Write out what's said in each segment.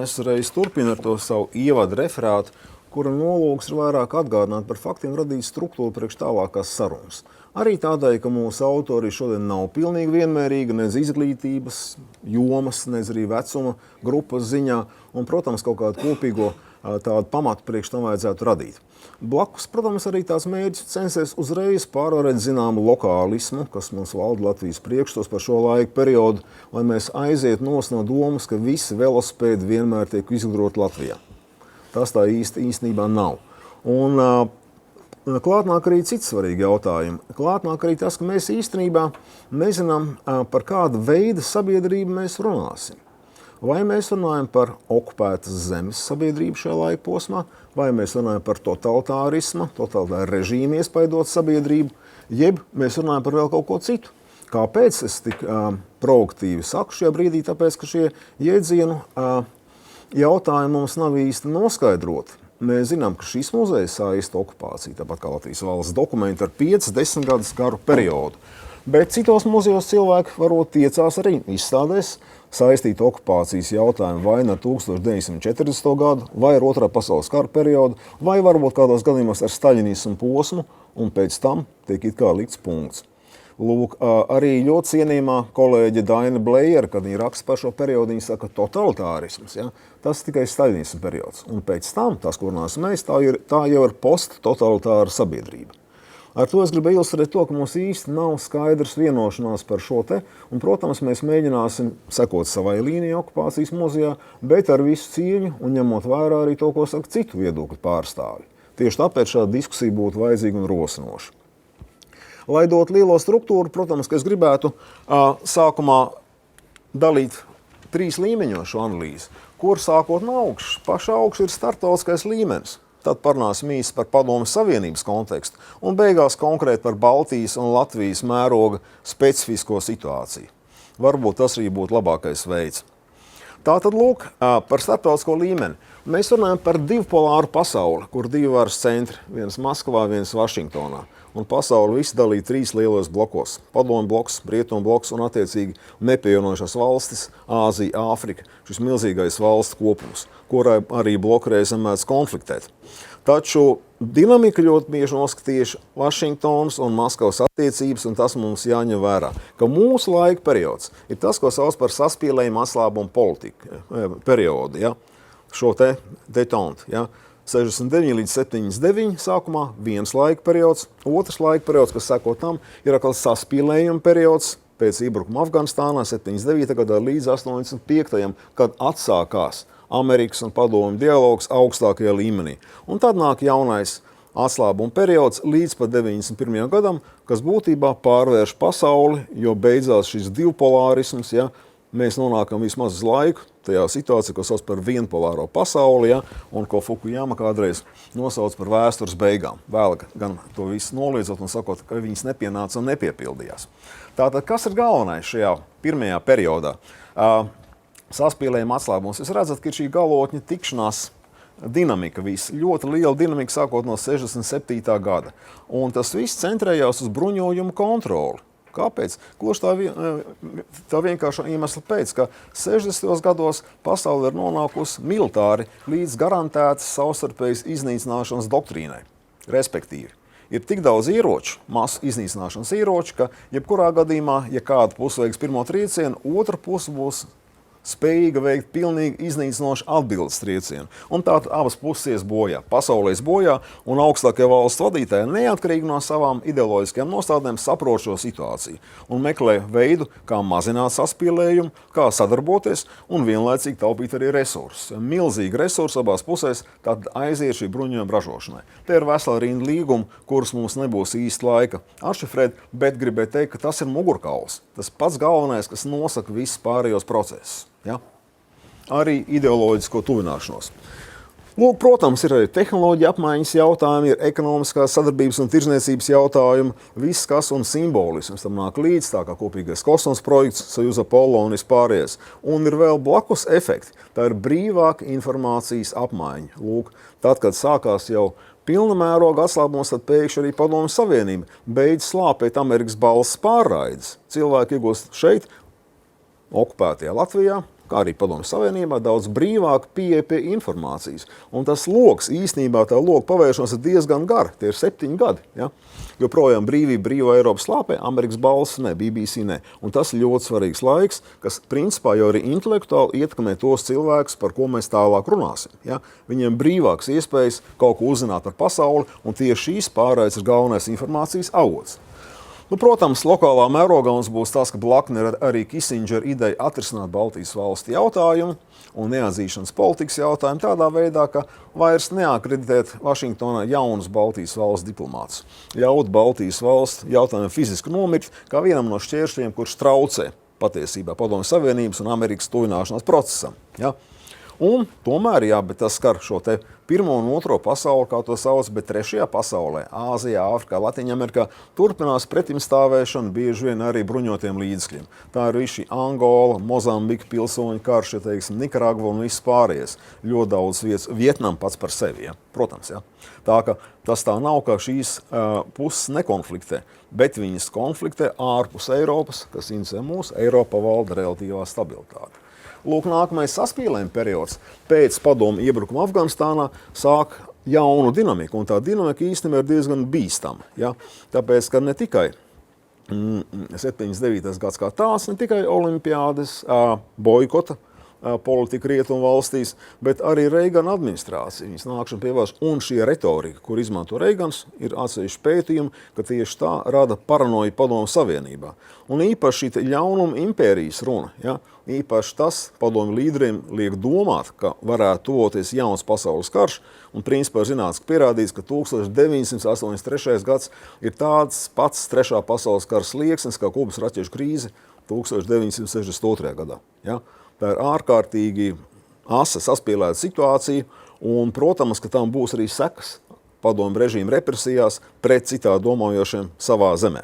es reiz turpinu ar to savu ievadu referātu, kura nolūks ir vairāk atgādināt par faktiem, radīt struktūru priekš tālākās sarunas. Arī tādēļ, ka mūsu autori šodien nav pilnīgi vienmērīga, nez izglītības jomas, nez arī vecuma grupas ziņā, un, protams, kaut kādu kopīgo tādu pamatu priekš tam vajadzētu radīt. Blakus, protams, arī tās mērķis censies uzreiz pārvarēt zināmu lokālismu, kas mums valda Latvijas priekšstats par šo laiku periodu, lai mēs aiziet no domas, ka visi velosipēdi vienmēr tiek izgudroti Latvijā. Tas tā īstenībā nav. Un klātnāk arī cits svarīgi jautājumi. Klātnāk arī tas, ka mēs īstenībā nezinām, par kādu veidu sabiedrību mēs runāsim. Vai mēs runājam par okupētas zemes sabiedrību šajā laika posmā, vai mēs runājam par totalitārismu, totalitāru režīmu iespaidot sabiedrību, jeb mēs runājam par vēl kaut ko citu. Kāpēc es tik proaktīvi saku šajā brīdī? Tāpēc, ka šie jēdzienu jautājumi mums nav īsti noskaidroti. Mēs zinām, ka šis muzejs saista okupāciju, tāpat kā Latvijas valsts dokumenti ar 5-10 gadus garu periodu. Bet citos muzejos cilvēki varbūt tiecās arī izstādēs saistīt okupācijas jautājumu vai ar 1940. gadu, vai ar Otrā pasaules kara periodu, vai varbūt kādos gadījumos ar staļinismu posmu, un pēc tam tiek it kā likts punkts. Lūk, arī ļoti cienījumā kolēģe Daina Blejera, kad viņa raksta par šo periodu, viņa saka totalitārisms, ja? Tas tikai staļinismu periods. Un pēc tam, tas, ko runāsim mēs, tā jau ir posttotalitāra sabiedrība. Ar to es gribu ilustrēt to, ka mums īsti nav skaidrs vienošanās par šo te, un, protams, mēs mēģināsim sekot savai līnijai okupācijas muzejā, bet ar visu cieņu un ņemot vērā arī to, ko saka citu viedokļu pārstāvji. Tieši tāpēc šāda diskusija būtu vajadzīga un rosinoša. Lai dot lielo struktūru, protams, ka es gribētu sākumā dalīt 3 līmeņos šo analīzi, kur sākot no augšas. Paša augšas ir starptautiskais līmenis. Tad parunāsim īsti par Padomju Savienības kontekstu un beigās konkrēti par Baltijas un Latvijas mēroga specifisko situāciju. Varbūt tas arī būtu labākais veids. Tātad, lūk, par starptautisko līmeni. Mēs runājam par divpolāru pasauli, kur 2 varas centri, viens Maskavā, viens Vašingtonā. Un pasauli visi dalīja 3 lielos blokos. Padomju bloks, Rietumu bloks un attiecīgi nepievienojušās valstis, Āzija, Āfrika, šis milzīgais valstu kopums, kurai arī bloku reizēm mēdz konfliktēt. Taču dinamika ļoti bieži noskatījuši Vašingtonas un Maskavas attiecības, un tas mums jāņem vērā, ka mūsu laika periods ir tas, ko sauc par saspīlējumu atslābumu politiku periodu, ja? Šo te detontu, ja? 69 līdz 79 sākumā viens laika periods, otrs laika periods, kas sako tam, ir atkal saspīlējuma periods pēc iebrukuma Afganistānā 79. gadā līdz 85. kad atsākās Amerikas un Padomju dialogs augstākajā līmenī. Un tad nāk jaunais atslābuma periods līdz pat 91. gadam, kas būtībā pārvērš pasauli, jo beidzās šis divpolārisms, ja, mēs nonākam vismaz uz laiku tajā situācijā, ko sauc par vienpolāro pasauli, ja, un ko Fukuyama kādreiz nosauc par vēstures beigām. Vēl gan to visu noliedzot un sakot, ka viņas nepienāca un nepiepildījās. Tātad, kas ir galvenais šajā pirmajā periodā? Saspīlējuma atslābums. Jūs redzat, ka ir šī galotņa tikšanās dinamika, ļoti liela dinamika sākot no 67. gada. Un tas viss centrējās uz bruņojumu kontroli. Kāpēc? Gluži tā vienkārša iemesla pēc, ka 60. gados pasaule ir nonākusi militāri līdz garantētas savstarpējas iznīcināšanas doktrīnai. Respektīvi, ir tik daudz ieroču, masu iznīcināšanas ieroču, ka jebkurā gadījumā, ja kāda puse veiks pirmo triecienu, otra puse būs spējīga veikt pilnīgi iznīcinošu atbildes triecienu. Un tātad abas puses bojā, pasaulēs bojā, un augstākie valsts vadītāji neatkarīgi no savām ideoloģiskajām nostādnēm saprot šo situāciju un meklē veidu, kā mazināt saspīlējumu, kā sadarboties un vienlaicīgi taupīt arī resursus. Milzīgi resursi abās pusēs tad aiziet šī bruņojuma ražošanai. Te ir vesela rinda līgumu, kurus mums nebūs īsti laika atšifrēt, bet gribēju teikt, ka tas ir mugurkauls. Tas pats galvenais, kas nosaka visus pārējos procesus. Ja? Arī ideoloģisko tuvināšanos. Lūk, protams, ir arī tehnoloģija apmaiņas jautājumi, ir ekonomiskās sadarbības un tirzniecības jautājumi, viss kas un simbolisms tam nāk līdz, tā kā kopīgais kosmosa projekts, Sojuz Apollo un vispārējais. Un ir vēl blakus efekti, tā ir brīvāka informācijas apmaiņa. Lūk, tad, kad sākās jau pilna mēroga atslābums, tad pēkšņi arī Padomju Savienība beidz slāpēt Amerikas balss pārraides. Cilvēki iegūst šeit, okupētajā Latvijā, kā arī Padomju Savienībā, daudz brīvāk pieeja pie informācijas. Un tas loks, īstenībā tā loka pavēršanās ir diezgan gara, tie ir 7 gadi. Ja? Joprojām brīvā Eiropas slāpē, Amerikas balss ne, BBC ne. Un tas ir ļoti svarīgs laiks, kas principā jau arī intelektuāli ietekmē tos cilvēkus, par ko mēs tālāk runāsim. Ja? Viņiem brīvāks iespējas kaut ko uzzināt par pasauli, un tieši šīs pārraides ir galvenais informācijas avots. Nu, protams, lokālā mērogā mums būs tas, ka blakne ir arī Kisindžera ideja atrisināt Baltijas valstu jautājumu un neatzīšanas politikas jautājumu tādā veidā, ka vairs neakreditēt Vašingtonā jaunus Baltijas valsts diplomātus. Ļaut Baltijas valsts jautājumu fiziski nomirt kā vienam no šķēršļiem, kurš traucē patiesībā Padomju Savienības un Amerikas tuvināšanās procesam. Ja? Un tomēr, jā, bet tas skar šo te pirmo un otro pasauli, kā to sauc, bet trešajā pasaulē, Āzijā, Āfrikā, Latviņamerikā, turpinās pretimstāvēšana bieži vien arī bruņotiem līdzekļiem. Tā ir visi Angola, Mozambika pilsoņu karš, ja teiksim, Nikaragva un viss pārējais. Ļoti daudz vietas, Vietnam pats par sevi, ja? Protams, ja? Tā ka tas tā nav, ka šīs puses nekonfliktē, bet viņas konfliktē ārpus Eiropas, kas interesē mūs, Eiropa valda relatīvā stabilitāte. Lūk, nākamais saspīlējuma periods pēc padomu iebrukuma Afganistānā sāk jaunu dinamiku, un tā dinamika īstenībā ir diezgan bīstama. Ja? Tāpēc, ka ne tikai 79. gads kā tās, ne tikai olimpiādes boikota politika rietumu valstīs, bet arī Reigana administrācija, viņas nākšana pie varas, un šī retorika, kur izmanto Reigans, ir atsevišķi pētījumi, ka tieši tā rada paranoju Padomju Savienībā. Un īpaši šī ļaunuma impērijas runa, ja, īpaši tas padomju līderiem liek domāt, ka varētu tuvoties jauns pasaules karš, un principā ir zinātniski pierādīts, ka 1983. gads ir tāds pats trešā pasaules kara slieksnis, kā Kubas raķešu krīze 1962. gadā. Ja. Tā ir ārkārtīgi asa saspīlēta situācija, un, protams, ka tam būs arī sekas padomju režīma represijās pret citādi domājošiem savā zemē.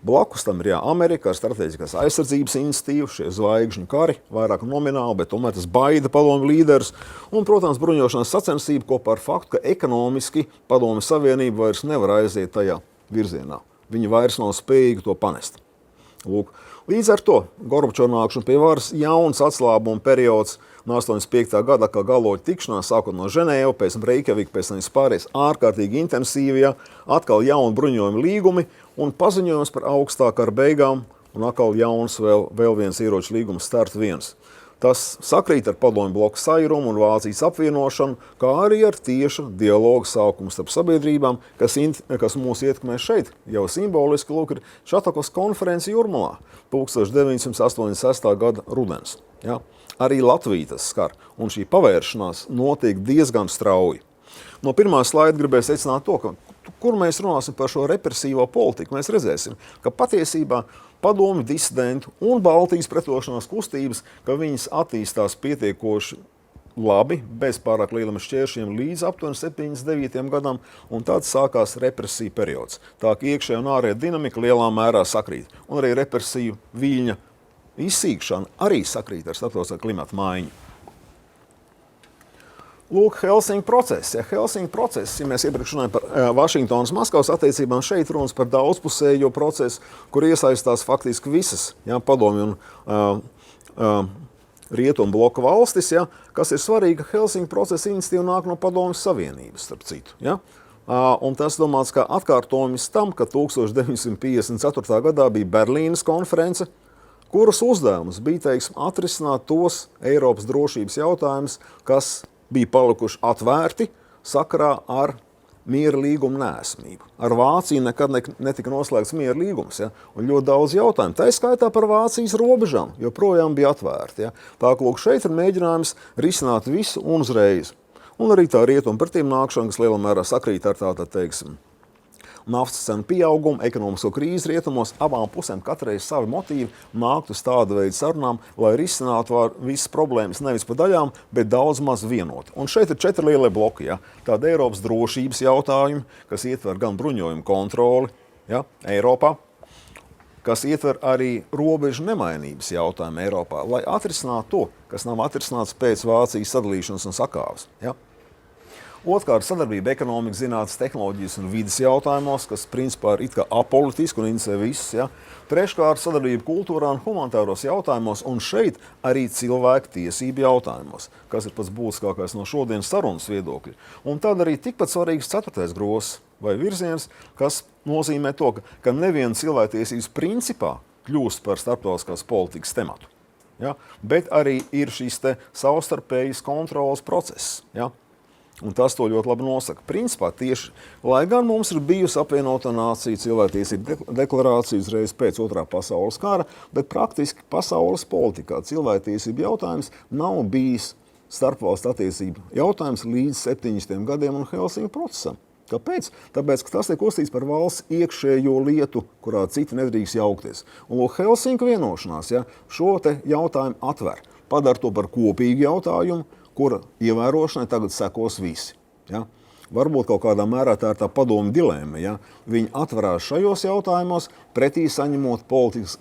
Blakus tam ir Amerika ar strateģiskās aizsardzības iniciatīvu, šie zvaigžņu kari, vairāk nomināli, bet tomēr tas baida padomju līderus, un, protams, bruņošanās sacensība kopā ar faktu, ka ekonomiski Padomju Savienība vairs nevar aiziet tajā virzienā. Viņi vairs nav spējīgi to panest. Lūk. Līdz ar to Gorbačova nākšana pie varas jauns atslābuma periods no 85. gada, kā galoķa tikšanās, sākot no Ženēva, pēc tam Reikjavika, pēc tam vispārējais ārkārtīgi intensīvi, atkal jauni bruņojumi līgumi un paziņojums par augstāku ar beigām, un atkal jauns vēl viens ieroču līgums start 1. Tas sakrīt ar padomju bloku sajrumu un Vācijas apvienošanu, kā arī ar tieša dialogu sākumu starp sabiedrībām, kas mūs ietekmē šeit. Jau simboliski, lūk, ir Šatakos konference Jūrmalā 1986. gada rudens. Ja? Arī Latvija tas skar, un šī pavēršanās notiek diezgan strauji. No pirmā slaida gribēju secināt to, ka kur mēs runāsim par šo represīvo politiku, mēs redzēsim, ka patiesībā padomju disidentu un Baltijas pretošanās kustības, ka viņas attīstās pietiekoši labi, bez pārāk lieliem šķēršļiem līdz aptuveni 79. gadam, un tad sākās represija periods. Tā ka iekšējā un ārējā dinamika lielā mērā sakrīt, un arī represiju viļņa izsīkšana arī sakrīt ar starptautiskā klimata maiņu. Lūk, Helsinku process. Ja Helsinku process, ja mēs iepriekš runājam par Vašingtonas Maskavas attiecībām, šeit runas par daudzpusējo procesu, kur iesaistās faktiski visas padomju un rietumu bloka valstis, kas ir svarīgi, ka Helsinku procesa iniciatīva nāk no Padomju Savienības, starp citu. Ja? Un tas domāts kā atkārtojums tam, ka 1954. gadā bija Berlīnas konference, kuras uzdevums bija, teiksim, atrisināt tos Eiropas drošības jautājumus, kas bija palikuši atvērti sakarā ar miera līguma neesamību. Ar Vāciju nekad netika noslēgts miera līgums, un ļoti daudz jautājumu. Tā skaitā par Vācijas robežām joprojām bija atvērti. Tā, ka lūk, šeit ir mēģinājums risināt visu un uzreiz. Un arī tā rietumu pretīm nākšana, kas lielā mērā sakrīt ar tātad, teiksim, naftas cenu pieaugumu, ekonomisko krīzi rietumos, abām pusēm katrai savi motīvi nākt uz tādu veidu sarunām, lai risinātu visas problēmas nevis pa daļām, bet daudz maz vienot. Un šeit ir 4 lielie bloki. Tāda Eiropas drošības jautājumi, kas ietver gan bruņojumu kontroli Eiropā, kas ietver arī robežu nemainības jautājumu Eiropā, lai atrisinātu to, kas nav atrisināts pēc Vācijas sadalīšanas un sakāves. Otrkārt, sadarbība ekonomikas, zinātnes, tehnoloģijas un vides jautājumos, kas principā ir it kā apolitiski un interesē visus. Ja? Treškārt, sadarbība kultūrā un humanitāros jautājumos, un šeit arī cilvēku tiesību jautājumos, kas ir pats būtiskākais no šodienas sarunas viedokļa. Un tad arī tikpat svarīgs ceturtais grozs vai virziens, kas nozīmē to, ka neviena cilvēktiesības principā kļūst par starptautiskās politikas tematu. Ja? Bet arī ir šīs savstarpējas kontrolas process. Ja? Un tas to ļoti labi nosaka. Principā tieši, lai gan mums ir bijusi apvienotā nācija cilvēktiesību deklarācija uzreiz pēc Otrā pasaules kara, bet praktiski pasaules politikā cilvēktiesību jautājums nav bijis starpvalstu attiecību jautājums līdz 70. gadiem un Helsinku procesam. Kāpēc? Tāpēc, ka tas tiek uzskatīts par valsts iekšējo lietu, kurā citi nedrīkst jaukties. Un Helsinku vienošanās šo jautājumu atver, padara to par kopīgu jautājumu, kura ievērošanai tagad sekos visi. Ja? Varbūt kaut kādā mērā tā ir tā padomu dilēma. Ja? Viņi atverās šajos jautājumos, pretī saņemot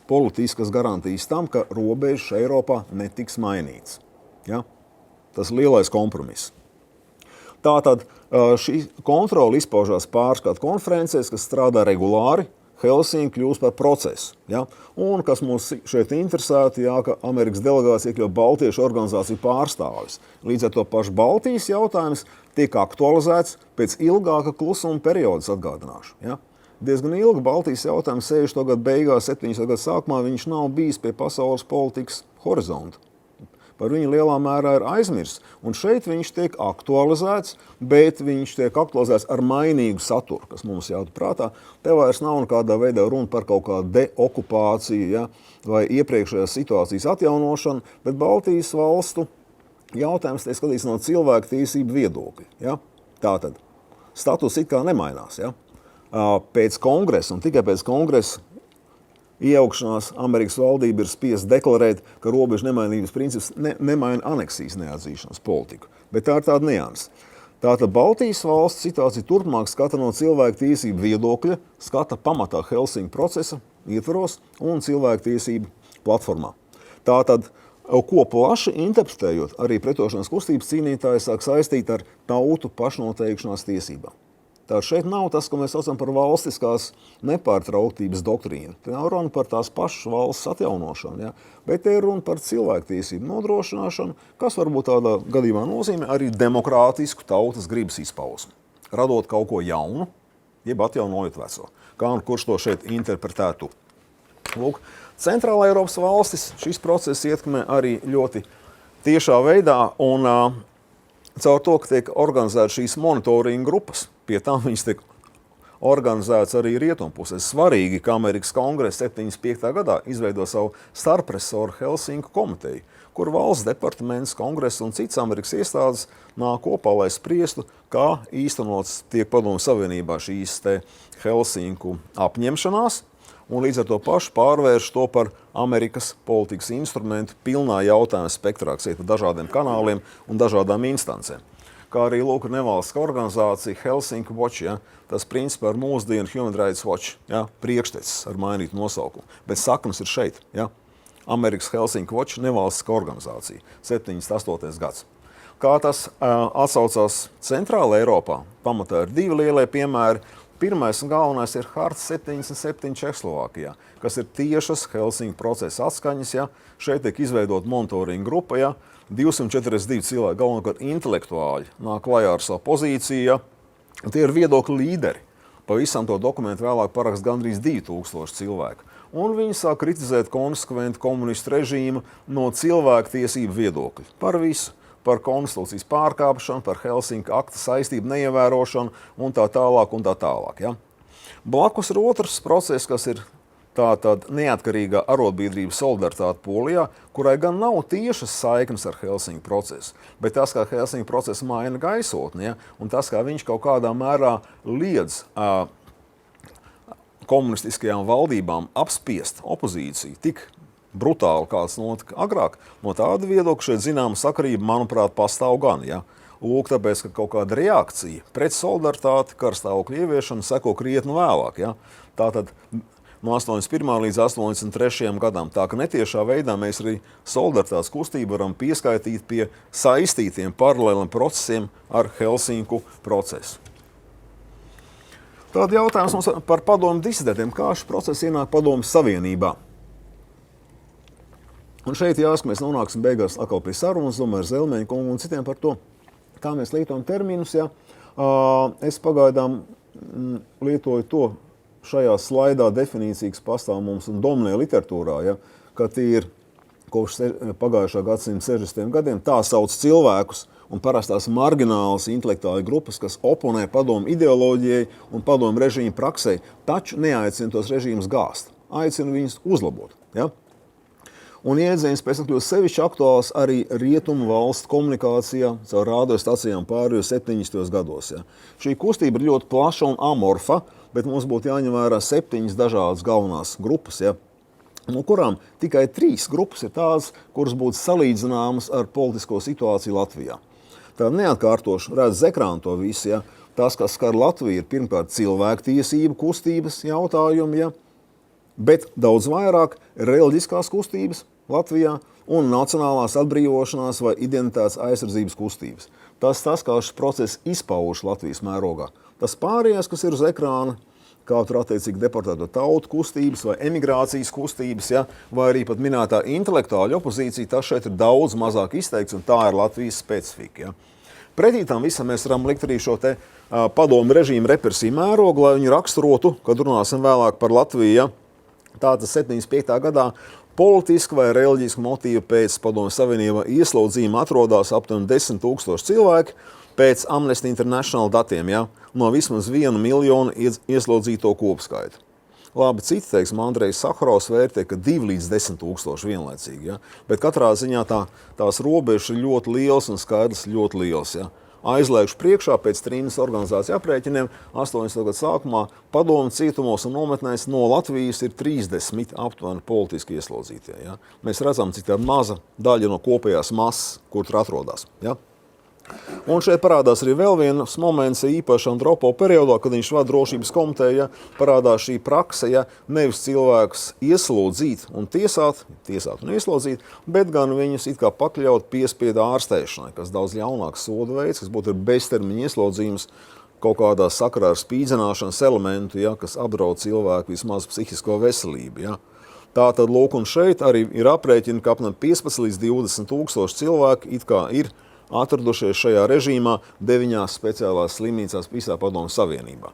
politiskas garantijas tam, ka robežas Eiropā netiks mainīts. Ja? Tas lielais kompromiss. Tātad šī kontrola izpaužās pārskatu konferencēs, kas strādā regulāri. Helsinki kļūst par procesu. Ja? Un kas mums šeit interesēti, ka Amerikas delegācija iekļauj Baltiešu organizāciju pārstāvis. Līdz ar to pašu Baltijas jautājums tiek aktualizēts pēc ilgāka klusuma periodas, atgādināšu. Ja? Diezgan ilgi Baltijas jautājums 60. gadu beigās, 70. gadu sākumā viņš nav bijis pie pasaules politikas horizonta. Par viņu lielā mērā ir aizmirsts. Un šeit viņš tiek aktualizēts, bet viņš tiek aktualizēts ar mainīgu saturu, kas mums jātur prātā. Te vairs nav nekādā veidā runa par kaut kādu deokupāciju, ja, vai iepriekšējās situācijas atjaunošanu, bet Baltijas valstu jautājums tiek skatīts no cilvēku tiesību viedokļa. Ja. Tātad status it kā nemainās. Ja. Pēc kongresa un tikai pēc kongresa iejaukšanās Amerikas valdība ir spiest deklarēt, ka robežu nemainības princips nemaina aneksijas neatzīšanas politiku. Bet tā ir tāda nianse. Tātad Baltijas valsts situācija turpmāk skata no cilvēku tiesību viedokļa, skata pamatā Helsinku procesa ietvaros un cilvēku tiesību platformā. Tātad, ko plaši interpretējot, arī pretošanās kustības cīnītāji sāk saistīt ar tautu pašnoteikšanās tiesībām. Tā šeit nav tas, ko mēs saucam par valstiskās nepārtrauktības doktrīnu. Te nav runa par tās pašas valsts atjaunošanu, ja? Bet te ir runa par cilvēktiesību nodrošināšanu, kas varbūt tādā gadījumā nozīmē arī demokrātisku tautas gribas izpausmi. Radot kaut ko jaunu, jeb atjaunojot veco. Kā un kurš to šeit interpretētu? Lūk, Centrālā Eiropas valstis šis process ietekmē arī ļoti tiešā veidā un caur to, ka tiek organizētas šīs monitoringa grupas. Pie tam viņas tiek organizētas arī rietumpusē. Svarīgi, ka Amerikas kongress 75. gadā izveido savu starpresoru Helsinku komiteju, kur valsts departaments, kongress un citas Amerikas iestādes nāk kopā, lai spriestu, kā īstenots tiek Padomju Savienībā šīs Helsinku apņemšanās, un līdz ar to pašu pārvērš to par Amerikas politikas instrumentu pilnā jautājuma spektrā, kas iet pa dažādiem kanāliem un dažādām instancēm. Kā arī lūk nevalstiskā organizācija Helsinki Watch, ja, tas principā ir mūsdienu Human Rights Watch, ja, priekštecis ar mainītu nosaukumu, bet saknes ir šeit, ja, Amerikas Helsinki Watch nevalstiskā organizācija, 78. gads. Kā tas atsaucās Centrāla Eiropā, pamatā ir divi lielie piemēri. Pirmais un galvenais ir Harta 77 Čehoslovākijā, kas ir tiešas Helsinku procesa atskaņas. Ja. Šeit tiek izveidot monitoringa grupa, ja. 242 cilvēki, galvenokārt intelektuāļi, nāk klajā ar savu pozīciju. Ja. Tie ir viedokļu līderi. Pavisam to dokumentu vēlāk parakst gandrīz 2000 cilvēku. Un viņi sāk kritizēt konsekventu komunistu režīmu no cilvēku tiesību viedokļa. Par visu. Par konstitūcijas pārkāpšanu, par Helsinku akta saistību neievērošanu un tā tālāk un tā tālāk. Ja? Blakus ir otrs process, kas ir tātad neatkarīgā arotbiedrība Solidaritāte Polijā, kurai gan nav tiešas saiknes ar Helsinku procesu, bet tas, kā Helsinku procesa maina gaisotni, ja? Un tas, kā viņš kaut kādā mērā liedz komunistiskajām valdībām apspiest opozīciju tik brutāli, kāds notika agrāk, no tāda viedokļa šeit zināma sakarība, manuprāt, pastāv gan. Ja? Lūk, tāpēc, ka kaut kāda reakcija pret solidaritāti, karstāvokļa ieviešanu seko krietni vēlāk. Ja? Tātad no 81. līdz 83. gadam. Tā ka netiešā veidā mēs arī solidaritātes kustību varam pieskaitīt pie saistītiem paralēliem procesiem ar Helsinku procesu. Tāda jautājums mums par padomu disidentiem. Kā šis process ienāk padomu savienībā? Un šeit jāsaka, mēs nonāksim beigās atkal pie sarunas ar Zelmeņa kungu un citiem par to, kā mēs lietojam terminus. Ja? Es pagaidām lietoju to šajā slaidā definīciju, kas pastāv mums un dominē literatūrā, ja? Ka tie ir kopš pagājušā gadsimta 60. gadiem tā sauc cilvēkus un parastās marginālas intelektuāli grupas, kas oponē padomu ideoloģijai un padomu režīmu praksei, taču neaicina tos režīmus gāzt, aicina viņus uzlabot. Ja? Un iedziens pēc tam kļūst sevišķi aktuāls arī rietumu valstu komunikācijā caur radiostacijām pārējos 70. gados. Ja. Šī kustība ir ļoti plaša un amorfa, bet mums būtu jāņem vērā 7 dažādas galvenās grupas, ja, no kurām tikai 3 grupas ir tādas, kuras būtu salīdzināmas ar politisko situāciju Latvijā. Tā neatkārtoši redz ekrānu to visu. Ja. Tas, kas skar Latviju, ir pirmkārt cilvēktiesību kustības jautājumi, ja, bet daudz vairāk reliģiskās kustības Latvijā un nacionālās atbrīvošanās vai identitātes aizsardzības kustības. Tas, kā šis process izpauž Latvijas mērogā. Tas pārējais, kas ir uz ekrāna, kā tur attiecīgi deportēto tautu kustības vai emigrācijas kustības, ja, vai arī pat minētā intelektuāļa opozīcija, tas šeit ir daudz mazāk izteikts, un tā ir Latvijas specifika. Ja. Pretī tam visam mēs varam likt arī šo te padomu režīmu represiju mērogu, lai viņu raksturotu, kad runāsim vēlāk par Latviju. Ja. Tātad 75. gadā politiski vai reliģiski motīvi pēc padomu savienībā ieslodzījuma atrodās aptuveni 10 000 cilvēki pēc Amnesty International datiem, ja, no vismaz 1 miljonu ieslodzīto kopskaitu. Labi, citi, teiksim, Andrejs Sakharovs vērtē, ka 2 līdz 10 000 vienlaicīgi, ja, bet katrā ziņā tās robežas ir ļoti liels un skaidrs ļoti liels, ja. Aizliegšu priekšā pēc Trīnas organizācijas aprēķiniem 80. gadu sākumā padomu cietumos un nometnēs no Latvijas ir 30 aptuveni politiski ieslodzītie. Ja? Mēs redzam, cik tā maza daļa no kopējās masas, kur tur atrodas. Ja? Un šeit parādās arī vēl viens moments, īpaši Andropo periodā, kad viņš vada drošības komiteju, ja, parādās šī prakse, ja, nevis cilvēkus ieslodzīt un tiesāt un ieslodzīt, bet gan viņus it kā pakļaut piespiedu ārstēšanai, kas daudz ļaunāks soda veids, kas būtu beztermiņa ieslodzījums kaut kādā sakarā ar spīdzināšanas elementu, ja, kas apdraud cilvēku vismaz psihisko veselību. Ja. Tātad, lūk, un šeit arī ir aprēķini, ka apmēram 15 līdz 20 000 cilvēki it kā ir atradušies šajā režīmā 9 speciālās slimnīcās visā padomu savienībā.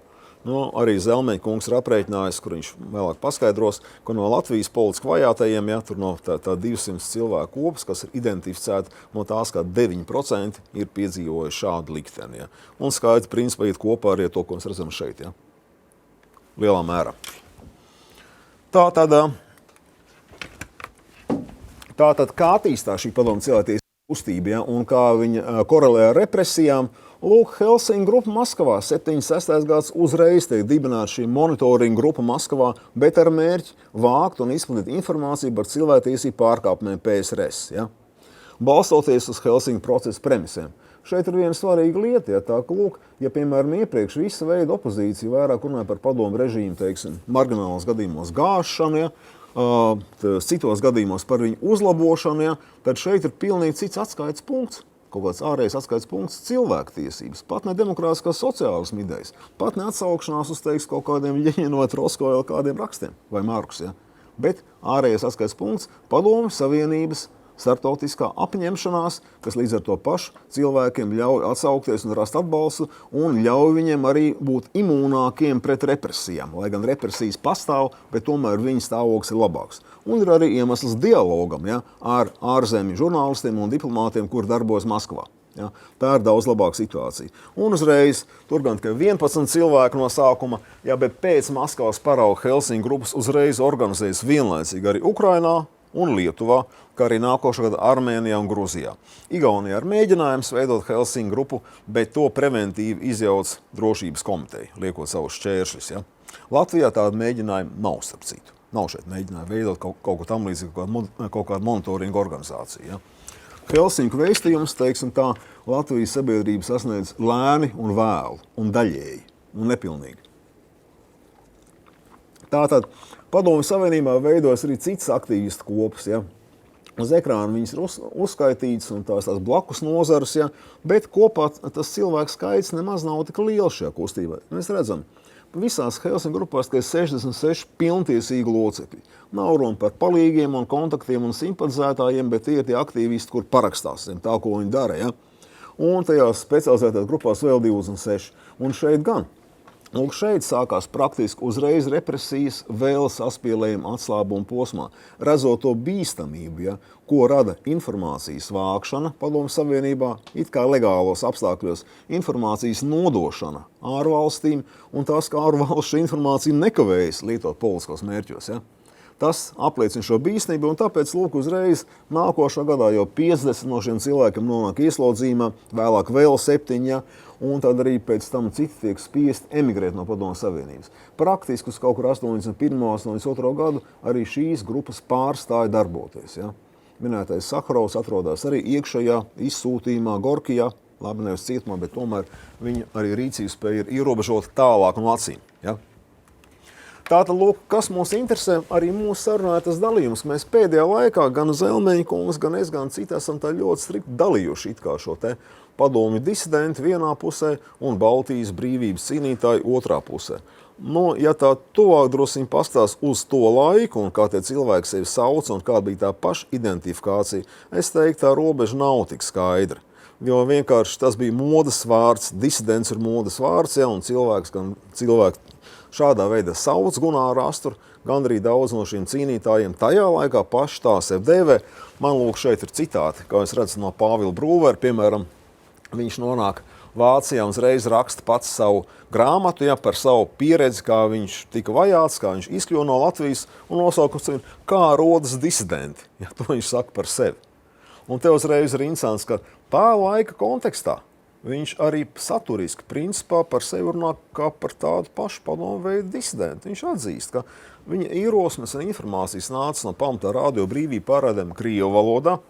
Nu, arī Zelmeņa kungs ir aprēķinājis, kur viņš vēlāk paskaidros, ka no Latvijas politiski vajātajiem, ja, tur no tā 200 cilvēku kopas, kas ir identificēti, no tās kā 9% ir piedzīvojuši šādu likteni. Ja. Un skaidri principā iet kopā arī to, ko mēs redzam šeit. Ja. Lielā mērā. Tātad kā attīstās šī padomu cilvēktiesību kustība, ja, un kā viņa korelē ar represijām. Lūk, Helsinku grupa Maskavā 76. gads uzreiz tiek dibināta šī monitoringa grupa Maskavā, bet ar mērķi vākt un izplatīt informāciju par cilvēktiesību pārkāpumiem PSRS. Ja. Balstoties uz Helsinku procesa premisēm. Šeit ir viena svarīga lieta, ja, tā, ka, lūk, ja, piemēram, iepriekš visa veida opozīcija vairāk runāja par padomu režīmu, teiksim, marginālos gadījumos gāšanu, ja, citos gadījumos par viņu uzlabošanu, ja, tad šeit ir pilnīgi cits atskaites punkts, kaut kāds ārējais atskaites punkts cilvēktiesības, pat ne demokrātiskās sociālisma idejas, pat ne atsaukšanās uz, teiks, kaut kādiem Ļeņina vai Trosko vai kādiem rakstiem vai Markus, ja. Bet ārējais atskaites punkts padomu savienības starptautiskā apņemšanās, kas līdz ar to pašu cilvēkiem ļauj atsaukties un rast atbalstu un ļauj viņiem arī būt imūnākiem pret represijām. Lai gan represijas pastāv, bet tomēr viņa stāvoklis ir labāks. Un ir arī iemesls dialogam, ja, ar ārzemju žurnālistiem un diplomātiem, kur darbojas Maskavā. Ja. Tā ir daudz labāka situācija. Un uzreiz, tur gan tikai 11 cilvēku no sākuma, ja, bet pēc Maskavas parauga Helsinku grupas uzreiz organizējas vienlaicīgi arī Ukrainā un Lietuvā, kā arī nākošā gada Armēnijā un Gruzijā. Igaunijā ir mēģinājums veidot Helsinku grupu, bet to preventīvi izjauc drošības komiteja, liekot savus šķēršļus. Ja. Latvijā tāda mēģinājuma nav, starp citu. Nav šeit mēģinājumi veidot kaut ko tam līdzīgu, kaut kādu monitoringu organizāciju. Ja. Helsinku vēstījums, teiksim tā, Latvijas sabiedrība sasniedz lēni un vēlu, un daļēji, un nepilnīgi. Tātad Padomju Savienībā veidojas arī cits aktīvistu kopas, ja. Uz ekrāna viņas ir uzskaitītas un tās blakus nozares, ja, bet kopā tas cilvēku skaits nemaz nav tik liels šajā kustībā. Mēs redzam, visās Helsinki grupās, ka ir 66 pilntiesīgi locekļi. Nav runa par palīgiem un kontaktiem un simpatizētājiem, bet tie ir tie aktīvisti, kur parakstās tā, ko viņi dara. Ja? Un tajās specializētās grupās vēl 26. Un šeit gan. Lūk, šeit sākās praktiski uzreiz represijas vēl saspielējuma atslābuma posmā, redzot to bīstamību, ja, ko rada informācijas vākšana Padomju Savienībā, it kā legālos apstākļos, informācijas nodošana ārvalstīm un tas, ka ārvalstu informācija nekavējas lietot politiskos mērķos. Ja. Tas apliecina šo bīstamību, un tāpēc, lūk, uzreiz nākošā gadā jau 50 no šiem cilvēkiem nonāk ieslodzījumā, vēlāk vēl 7, ja, un tad arī pēc tam citi tiek spiest emigrēt no Padomju Savienības. Praktiski uz kaut kur 81. un 82. gadu arī šīs grupas pārstāja darboties. Ja. Minētais Sakharovs atrodas arī iekšējā izsūtījumā Gorkijā, labi nevis cietumā, bet tomēr viņa arī rīcības spēja ir ierobežota tālāk no acīm. Ja. Tātad, lūk, kas mūs interesē, arī mūsu sarunātas dalījums. Mēs pēdējā laikā gan Zelmeņa kungs, gan es, gan citi esam tā ļoti strikti dalījuši it kā šo te padomju disidenti vienā pusē un Baltijas brīvības cīnītāji otrā pusē. Nu, ja tā tuvāk drusciņ pastās uz to laiku un kā tie cilvēki sevi sauc un kāda bija tā paša identifikācija, es teiktu, tā robeža nav tik skaidra. Jo vienkārši tas bija modes vārds, disidents ir modes vārds, ja, un cilvēki šādā veidā sauc Gunāru Asturu, gan arī daudz no šiem cīnītājiem tajā laikā paši tā sev dēvē. Man lūk šeit ir citāti, kā es redzu no Pāvila Brūvera, piemēram, viņš nonāk Vācijā un uzreiz raksta pats savu grāmatu, ja, par savu pieredzi, kā viņš tika vajāts, kā viņš izkļuva no Latvijas, un nosaukums ir Kā rodas disidenti. Ja, to viņš saka par sevi. Un te uzreiz ir interesants, ka tā laika kontekstā viņš arī saturiski principā par sevi runā kā par tādu pašu padomu veidu disidentu. Viņš atzīst, ka viņa ierosmes un informācijas nāca no pamatā Radio Brīvība pārādēm Krievu valodā,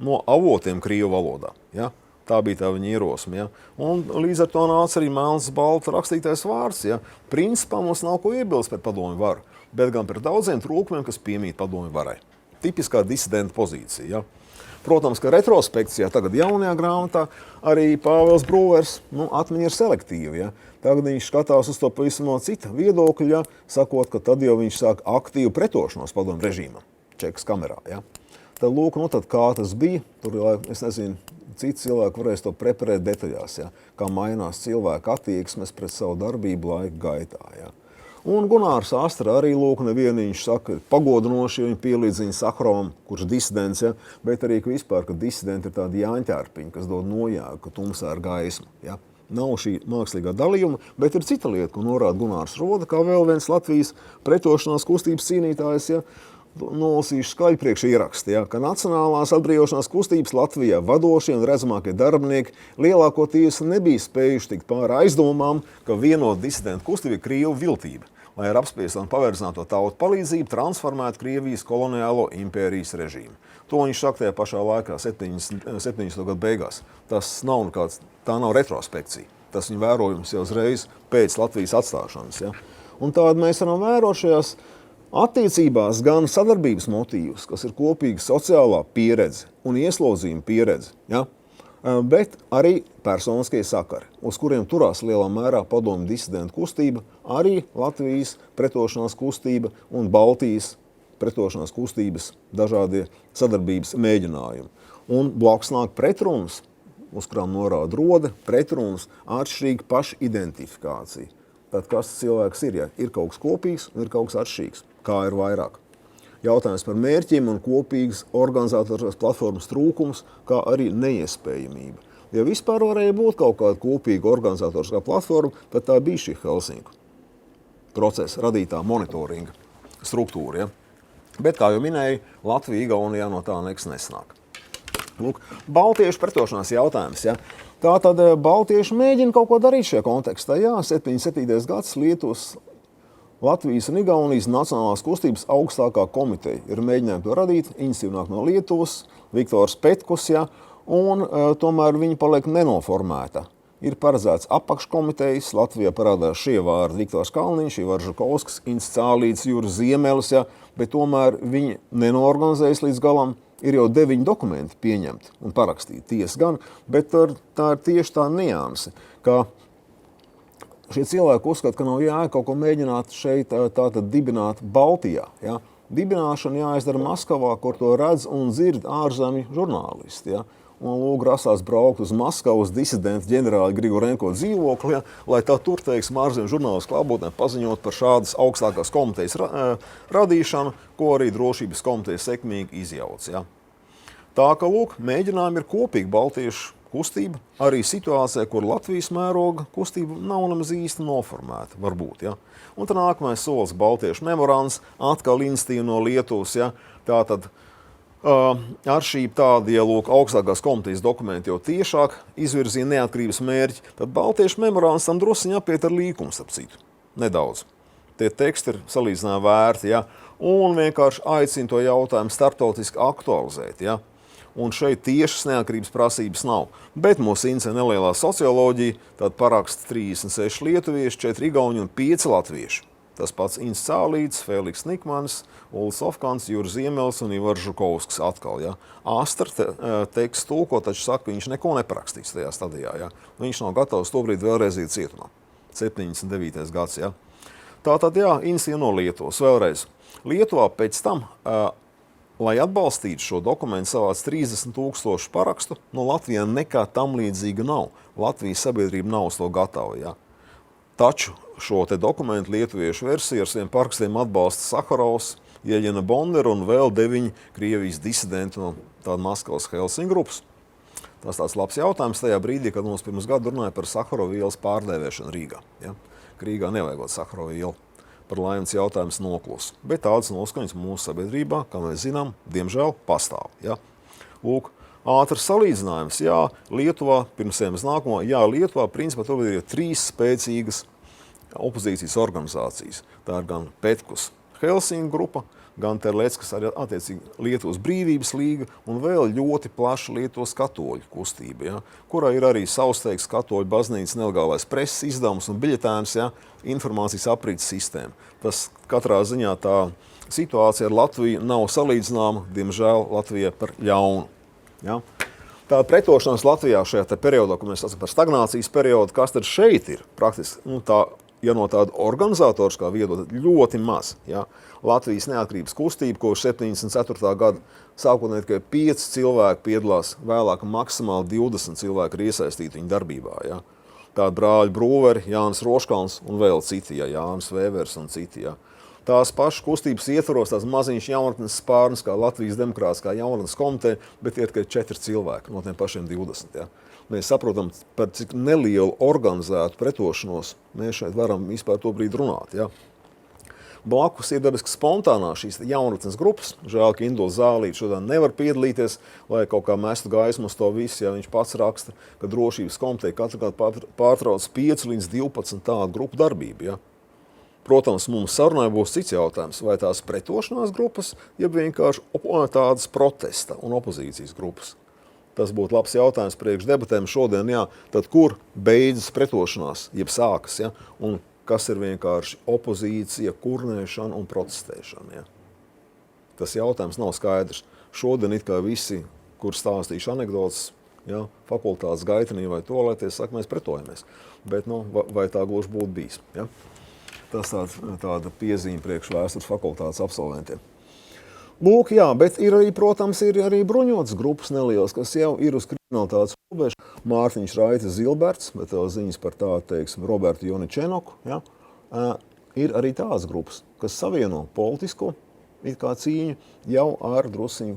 no avotiem Krievu valodā. Ja? Tā bija tā viņa ierosme. Ja? Un līdz ar to nāca arī melns balta rakstītais vārds. Ja? Principā mums nav ko iebilst par padomju varu, bet gan par daudziem trūkumiem, kas piemīt padomju varai. Tipiskā disidenta pozīcija. Ja? Protams, ka retrospekcijā, tagad jaunajā grāmatā, arī Pāvils Brūvers atmiņa ir selektīva. Ja? Tagad viņš skatās uz to pavisam no cita viedokļa, ja? Sakot, ka tad jau viņš sāk aktīvu pretošanos padomu režīmam, Čekas kamerā. Ja? Tad lūk, tad kā tas bija, tur, es nezinu, citi cilvēki varēs to preparēt detaļās, ja? Kā mainās cilvēku attieksmes pret savu darbību laika gaitā. Ja? Un Gunārs Astra arī lūk nevienu viņš saka pagodinoši, viņa pielīdz viņa Sakharovam, kurš disidents, ja, bet arī ka vispār, ka disidenti ir tādi jāņķērpiņi, kas dod nojāgu, ka tumsā ir gaisma. Ja. Nav šī mākslīgā dalījuma, bet ir cita lieta, ko norāda Gunārs Roda, kā vēl viens Latvijas pretošanās kustības cīnītājs, ja, nolasīšu skaļi priekš ieraksti, ja, ka Nacionālās atbrīvošanās kustības Latvijā vadošie un redzamākie darbinieki lielākoties nebija spējuši tikt pāri aizdomām, ka vienot disidentu kustību ir Krievu viltība, lai ar apspiesti un paverdzināto tautu palīdzību transformētu Krievijas koloniālo impērijas režīmu. To viņš saka tajā pašā laikā, 70. gadu beigās. Tas nav nekāds, tā nav retrospekcija. Tas viņa vērojums jau uzreiz pēc Latvijas atstāšanas. Ja. Un tādu mēs varam vērot šajās attiecībās gan sadarbības motīvus, kas ir kopīga sociālā pieredze un ieslodzījuma pieredze, ja? Bet arī personiskie sakari, uz kuriem turās lielā mērā padomju disidentu kustība, arī Latvijas pretošanās kustība un Baltijas pretošanās kustības dažādie sadarbības mēģinājumi. Un blakus nāk pretrunas, uz kurām norāda Rode, pretrunas atšķirīga pašidentifikācija. Tad kas cilvēks ir, ja ir kaut kas kopīgs un ir kaut kas atšķirīgs, kā ir vairāk. Jautājums par mērķiem un kopīgas organizatoriskās platformas trūkums, kā arī neiespējamība. Ja vispār varēja būt kaut kāda kopīga organizatoriskā platforma, tad tā bija šī Helsinku procesa radītā monitoringa struktūra. Ja? Bet, kā jau minēju, Latvija, Igaunijā no tā nekas nesnāk. Lūk, baltiešu pretošanās jautājums. Ja? Tātad baltieši mēģina kaut ko darīt šajā kontekstā. Jā, 77. gads Lietuvas, Latvijas un Igaunijas Nacionālās kustības augstākā komiteja ir mēģinājumi to radīt, iniciatīva nāk no Lietuvas, Viktors Petkus, ja, un tomēr viņa paliek nenoformēta. ir paredzēts apakškomitejas. Latvijā parādās šie vārdi: Viktors Kalniņš, Ivars Žukovskis, Inns Cālīts, Juris Ziemelis, ja, bet tomēr viņi nenorganizējas līdz galam. Ir jau 9 dokumenti pieņemti un parakstīti, tiesa gan, bet tā ir tieši tā nianse, ka šie cilvēki uzskata, ka nav jēga kaut ko mēģināt šeit tātad dibināt Baltijā. Ja? Dibināšana jāizdara Maskavā, kur to redz un dzird ārzemju žurnālisti. Ja? Un lūk, grasās braukt uz Maskavu, uz disidentu ģenerāli Grigorenko dzīvokli, ja? Lai tā tur, teiksim, ārzemju žurnālistu klātbūtnē paziņot par šādas augstākās komitejas radīšanu, ko arī drošības komiteja sekmīgi izjauc. Ja? Tā ka, lūk, mēģinājumi ir kopīgi baltiešu kustība, arī situācijā, kur Latvijas mēroga kustība nav nemaz īsti noformēta, varbūt. Ja? Un tad nākamais solis baltiešu memorands, atkal institīva no Lietuvas, ja? Tātad ar šī tāda, ja lūk, augstākās komitejas dokumenti jau tiešāk izvirzīja neatkarības mērķi, tad baltiešu memorands tam drusciņi apiet ar līkumu, starp citu. Nedaudz. Tie teksti ir salīdzinājumi vērti, ja? Un vienkārši aicina to jautājumu starptautiski aktualizēt. Ja? Un šeit tiešas neatkarības prasības nav. Bet mūs interesē nelielā socioloģija, tad paraksta 36 lietuvieši, 4 igauni un 5 latvieši. Tas pats Inns Cālīts, Feliks Nikmanis, Uldis Ofkans, Juris Ziemelis un Ivars Žukovskis atkal. Ja. Astra tekstu tulko, taču saka, ka viņš neko neparakstīs tajā stadijā. Ja. Viņš nav gatavs tobrīd vēlreiz iet cietumā. 79. gads. Ja. Tātad, jā, institīva no Lietuvas vēlreiz. Lietuvā pēc tam, lai atbalstītu šo dokumentu, savāc 30,000 parakstu, no Latvijā nekā tam līdzīga nav. Latvijas sabiedrība nav uz to gatava. Ja. Taču šo te dokumentu lietuviešu versiju ar saviem parakstiem atbalsta Saharovs, Jeļena Bondera un vēl 9 Krievijas disidenti no tāda Maskavas Helsiņu grupas. Tas tāds labs jautājums tajā brīdī, kad mums pirms gadu runāja par Saharova ielas pārdēvēšanu Rīgā. Ja? Rīgā nevajagot Saharova ielu. Par laimens jautājums noklus. Bet tādas noskaņas mūsu sabiedrībā, kā mēs zinām, diemžēl pastāv. Ja? Lūk, ātrs salīdzinājums. Jā, Lietuvā, pirms ejam uz nākamo, jā, Lietuvā principā tur ir 3 spēcīgas opozīcijas organizācijas. Tā ir gan Petkus Helsiņu grupa, gan Terleckas arī attiecīgi Lietuvas brīvības līga un vēl ļoti plaša Lietuvas katoļu kustība, ja, kurā ir arī savsteigs katoļu baznīcas nelegālais preses izdevums un biļetēns, ja, informācijas aprītes sistēma. Tas katrā ziņā tā situācija ar Latviju nav salīdzināma, diemžēl Latvija par ļaunu. Ja. Tā pretošanās Latvijā šajā periodā, ko mēs esam par stagnācijas periodu, kas tad šeit ir praktiski, tā, ja no tāda organizatoriskā viedokļa ļoti maz. Ja? Latvijas neatkarības kustība, ko 74. gada sākotnēji tikai 5 cilvēki piedalās, vēlāk maksimāli 20 cilvēki ir iesaistīti viņa darbībā. Ja? Tādi brāļi Brūveri, Jānis Roškalns un vēl citi, ja? Jānis Vēvers un citi. Ja? Tās pašas kustības ietvaros, tās maziņš jaunatnes spārnes, kā Latvijas Demokrātiskā jaunatnes komiteja, bet ir tikai 4 cilvēki no tiem pašiem 20. Ja? Mēs saprotam, par cik nelielu organizētu pretošanos mēs šeit varam vispār to brīdi runāt. Ja? Blakus ir dabiski spontānā šīs jaunatnes grupas. Žēl, ka Induls Zālīts šodien nevar piedalīties, lai kaut kā mestu gaismu uz to visu. Ja viņš pats raksta, ka drošības komiteja katru gadu pārtrauc 5 līdz 12 tādu grupu darbību. Ja? Protams, mums sarunai būs cits jautājums, vai tās pretošanās grupas, ja vienkārši tādas protesta un opozīcijas grupas. Tas būtu labs jautājums priekš debatēm šodien, jā, tad kur beidzas pretošanās, jeb sākas, ja, un kas ir vienkārši opozīcija, kurnēšana un protestēšana. Ja. Tas jautājums nav skaidrs. Šodien it kā visi, kur stāstīšu anekdotas, ja, fakultātes gaitenī vai toalēties, saka, mēs pretojamies. Bet, vai tā gluži būtu bijis? Ja. Tas tāda piezīme priekš vēstures fakultātes absolventiem. Lūk, jā, bet ir arī, protams, ir arī bruņotas grupas nelielas, kas jau ir uz kriminalitātes robežu. Mārtiņš Raitis Zilberts, bet vēl ziņas par tādu, teiksim, Robertu Joničenoku, ja, ir arī tādas grupas, kas savieno politisko it kā cīņu jau ar drusiņu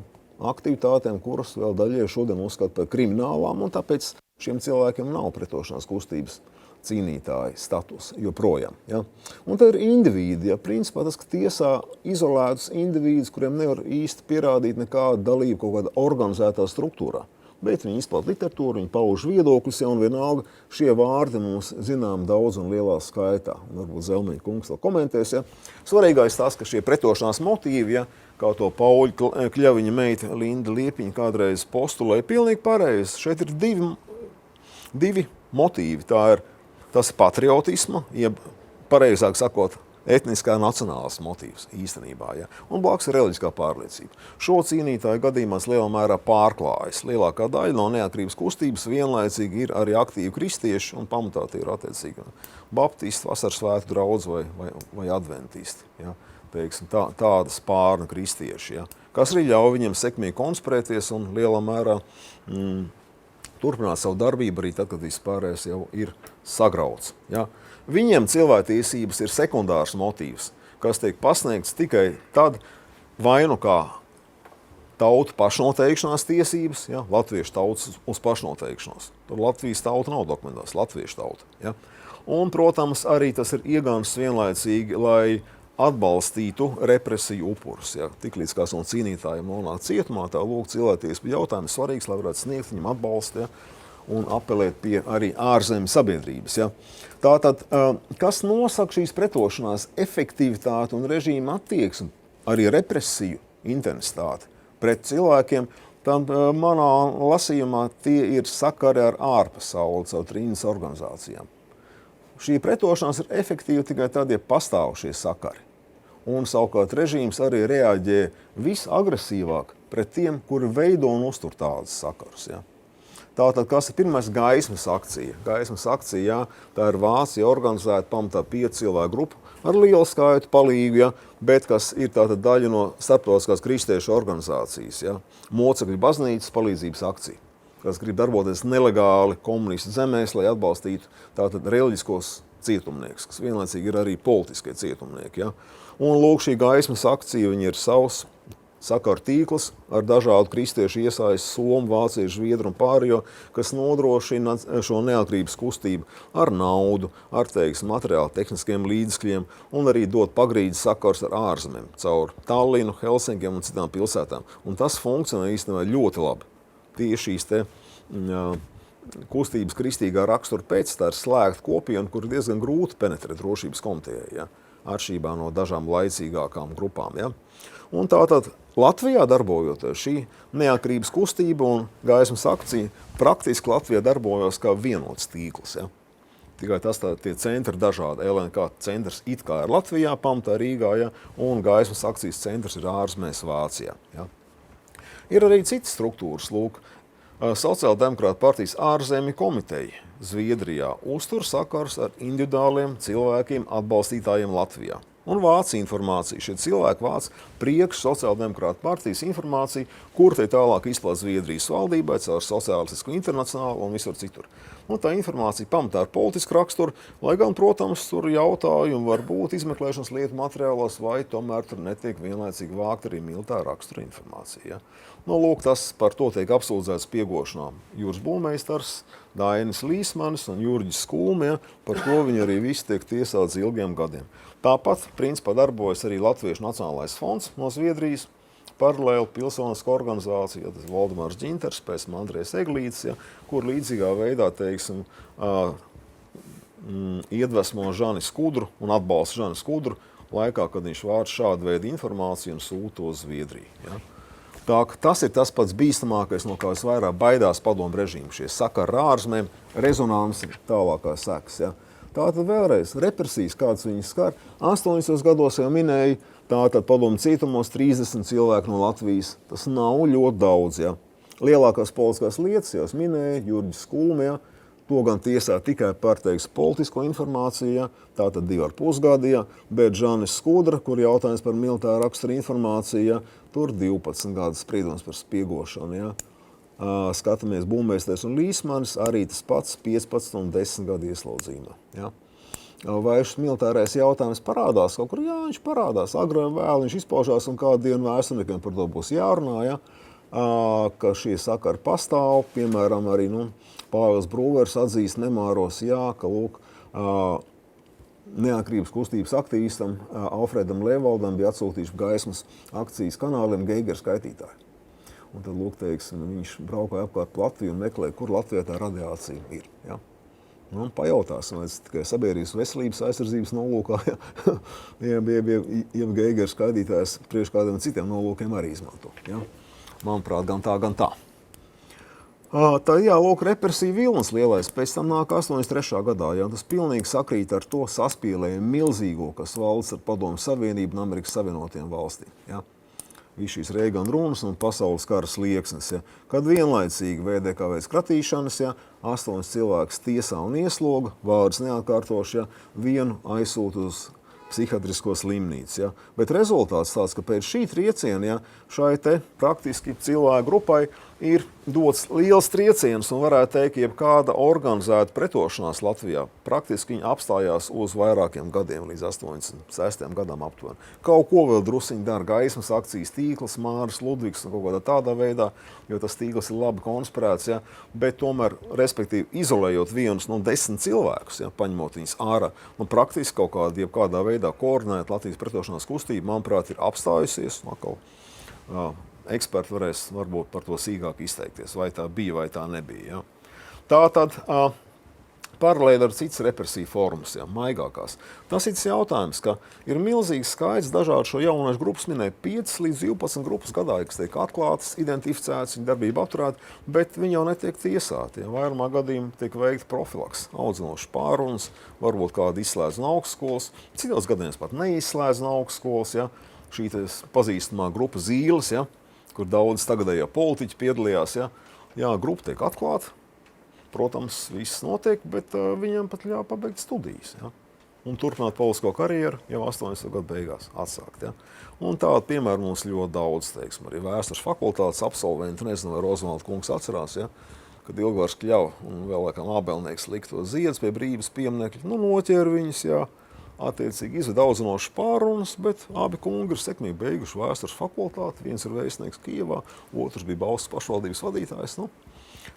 aktivitātēm, kuras vēl daļai šodien uzskata par kriminālām, un tāpēc šiem cilvēkiem nav pretošanās kustības cīnītāji status joprojām. Ja? Un tad ir indivīdi, ja principā tas, ka tiesā izolētus indivīdus, kuriem nevar īsti pierādīt nekādu dalību kaut kādā organizētā struktūrā. Bet viņi izplat literatūru, viņi pauž viedokļus, ja, un vienalga šie vārdi mums zinām daudz un lielā skaitā. Un varbūt Zelmeņa kungs vēl komentēs. Ja? Svarīgais tas, ka šie pretošanās motīvi, ja, kā to Pauļa Kļaviņa meita Linda Liepiņa kādreiz postulēja, pilnīgi pareizi. Šeit ir divi motīvi. Tas ir patriotisma, jeb pareizāk sakot, etniskā nacionālās motīvs īstenībā. Ja? Un blakus ir reliģiskā pārliecība. Šo cīnītāju gadījumās lielā mērā pārklājas. Lielākā daļa no neatkarības kustības vienlaicīgi ir arī aktīvi kristieši un pamatā tie ir attiecīgi baptisti, vasaras svētku draudz vai adventisti. Ja? Teiksim, tādas pārnu kristieši, ja? Kas arī ļauj viņiem sekmīgi konspirēties un lielā mērā turpināt savu darbību arī tad, kad vispārējais jau ir sagrauts. Ja? Viņiem cilvēktiesības ir sekundārs motīvs, kas tiek pasniegts tikai tad vai nu kā tautu pašnoteikšanās tiesības, ja? Latviešu tautas uz pašnoteikšanos. Tur Latvijas tauta nav dokumentās, latviešu tauta. Ja? Un, protams, arī tas ir iegansts vienlaicīgi, lai atbalstītu represiju upurus. Ja? Tiklīdz kāds no cīnītājiem nonāk cietumā, tā lūk cilvēktiesību jautājums svarīgs, lai varētu sniegt viņam atbalstu, ja? Un apelēt pie arī ārzemju sabiedrības. Ja? Tātad, kas nosaka šīs pretošanās efektivitāti un režīma attieksmi, arī represiju intensitāti pret cilvēkiem, tad manā lasījumā tie ir sakari ar ārpasauli caur trīnas organizācijām. Šī pretošanās ir efektīva tikai tad, ja pastāv šie sakari. Un savukārt režīms arī reaģē visagresīvāk pret tiem, kuri veido un uztur tādas sakarus. Ja? Tātad, kas ir pirmais gaismas akcija? Gaismas akcija, jā, tā ir Vācija organizēta pamatā 5 cilvēku grupu ar lielu skaitu palīgu, ja, bet kas ir tātad daļa no starptautiskās kristiešu organizācijas, ja, Mocekļu baznīcas palīdzības akcija, kas grib darboties nelegāli komunistu zemēs, lai atbalstītu tātad reliģiskos cietumniekus, kas vienlaicīgi ir arī politiskie cietumnieki. Ja. Un lūk, šī gaismas akcija, viņi ir savs sakaru tīkls ar dažādu kristiešu iesaisti somu, vāciešu, zviedru un pārējo, kas nodrošina šo neatkarības kustību ar naudu, ar materiāli tehniskiem līdzekļiem un arī dot pagrīdes sakars ar ārzemēm caur Tallinu, Helsinkiem un citām pilsētām. Un tas funkcionē īstenībā ļoti labi. Tieši šīs kustības kristīgā rakstura pēc tā ir slēgta kopiena, kur diezgan grūti penetrēt drošības komitejai, ja, atšķirībā no dažām laicīgākām grupām. Ja. Un tātad Latvijā darbojoties šī neatkarības kustība un gaismas akcija praktiski Latvijā darbojās kā vienots tīkls. Ja. Tikai tie centri dažādi. LNK centrs it kā ir Latvijā, pamatā Rīgā, ja, un gaismas akcijas centrs ir ārzemēs Vācijā. Ja. Ir arī citas struktūras. Lūk, Sociāldemokrāta partijas ārzemju komiteja Zviedrijā uztur sakars ar individuāliem cilvēkiem atbalstītājiem Latvijā. Un vāc informāciju. Šie cilvēki vāc priekš Sociāldemokrāta partijas informāciju, kur te tālāk izplāt Zviedrijas valdībai, caur Sociālistisku internacionālu un visur citur. Un tā informācija pamatā ar politisku raksturu, lai gan, protams, tur jautājumi var būt izmeklēšanas lietu materiālos, vai tomēr tur netiek vienlaicīgi vākt arī militāra rakstura informācija. Ja? Nu, lūk, tas par to tiek apsūdzēts piegošanām Jūras būvmeistars, Dainis Līsmanis un Jurģis Skulme, ja? Par to viņi arī visi tiek tiesāts ilgiem gadiem. Tāpat, principā, darbojas arī Latviešu Nacionālais fonds no Zviedrijas, paralēli pilsoniska organizācija, tas Valdemārs Ģinters, pēc tam Andrejs Eglītis, ja, kur līdzīgā veidā, iedvesmo Žani Skudru un atbalsta Žani Skudru laikā, kad viņš vāc šādu veidu informāciju un sūta uz Zviedriju. Ja. Tā, tas ir tas pats bīstamākais, no kā visvairāk baidās padomu režīmu, šie sakari ar ārzemēm, rezonansi tālākās sekas. Ja. Tātad vēlreiz, represijas, kādas viņas skar, 80. gados jau minēja, tātad padomu cietumos 30 cilvēku no Latvijas. Tas nav ļoti daudz, ja. Lielākās politiskās lietas jau minēja, Jurģis Skulme, ja. To gan tiesā tikai par, politisko informāciju, ja. Tātad 2,5 gadi, ja. Bet Žanis Skudra, kur jautājums par militāru rakstura informāciju, ja. Tur 12 gadu spriedums par spiegošanu, ja. Skatāmies būvmeistars un Līsmanis, arī tas pats 15 un 10 gadu ieslodzījumā. Ja. Vai šis militārais jautājums parādās kaut kur? Jā, viņš parādās. Agrāk vēl viņš izpaužās un kādu dienu vēsturniekiem par to būs jārunā, ja. Ka šie sakari pastāv. Piemēram, arī Pāvils Brūvers atzīst memāros, jā, ka lūk, neatkarības kustības aktīvistam Alfredam Levaldam bija atsūtījuši gaismas akcijas kanāliem Geiger skaitītāji. Un tad, lūk, viņš braukāja apkārt Latviju un meklēja, kur Latvijā tā radiācija ir. Ja? Nu, pajautāsim, vai tas tikai sabiedrības veselības aizsardzības nolūkā, ja Geiger skaitītājs priekš kādiem citiem nolūkiem arī izmanto. Ja? Manuprāt, gan tā, gan tā. Tā lūk, represija vilnas lielais, pēc tam nāk 83. gadā, jā, tas pilnīgi sakrīt ar to saspīlējumu milzīgo, kas valsts ar Padomju Savienību un Amerikas Savienotiem valstīm, jā. Viss šīs Reigana runas un pasaules kara slieksnes, ja, kad vienlaicīgi VDK veids kratīšanas, ja, 8 cilvēkus tiesā un iesloga, vārdus neatkārtoši, ja, vienu aizsūta uz psihiatrisko slimnīcu. Ja. Bet rezultāts tāds, ka pēc šī trieciena, ja, šai te praktiski cilvēku grupai ir dots liels trieciens un varētu teikt, ja kāda organizēta pretošanās Latvijā. Praktiski viņi apstājās uz vairākiem gadiem, līdz 86. gadam aptuveni. Kaut ko vēl drusiņi dara gaismas akcijas tīkls, Māris Ludvigs un kaut kādā tādā veidā, jo tas tīkls ir labi konspirēts, ja, bet tomēr, respektīvi, izolējot vienus no 10 cilvēkus, ja, paņemot viņus ārā, un praktiski kaut kādā, kādā veidā koordinēt Latvijas pretošanās kustību, manuprāt, ir apstājusies. Atkal, eksperti varēs varbūt par to sīkāk izteikties, vai tā bija, vai tā nebija. Ja. Tā tad paralēli ar citas represiju formas, ja, maigākās. Tas ir jautājums, ka ir milzīgs skaits dažādu šo jauniešu grupas, minēja 5 līdz 12 grupas gadā, kas tiek atklātas, identificētas, viņa darbība apturēta, bet viņi jau netiek tiesāti. Ja. Vairumā gadījumā tiek veikta profilaks, audzinošas pārunas, varbūt kāda izslēdz no augstskolas, citos gadījumos pat neizslēdz no augstskolas. Ja. Šī pazīstamā grupa Zīles, ja, kur daudz tagadējā politiķi piedalījās, ja, grupa tiek atklāta. Protams, viss notiek, bet viņam pat ļauj pabeigt studijas. Ja? Un turpināt politisko karjeru jau 80. gadu beigās atsākt. Ja? Un tādu piemēru mums ļoti daudz, teiksim, arī vēstures fakultātes absolventi, nezinu, vai Rozenvalda kungs atcerās, ja? Kad Ilgvars Kļava un vēl laikam Ābelnieks likto ziedus pie brīvības pieminekļa, noķēra viņus, ja, attiecīgi izved audzinošas pārunas, bet abi kungi ir sekmīgi beiguši vēstures fakultāti, viens ir vēstnieks Kijevā, otrs bija Bauskas pašvaldības vadītājs. Nu,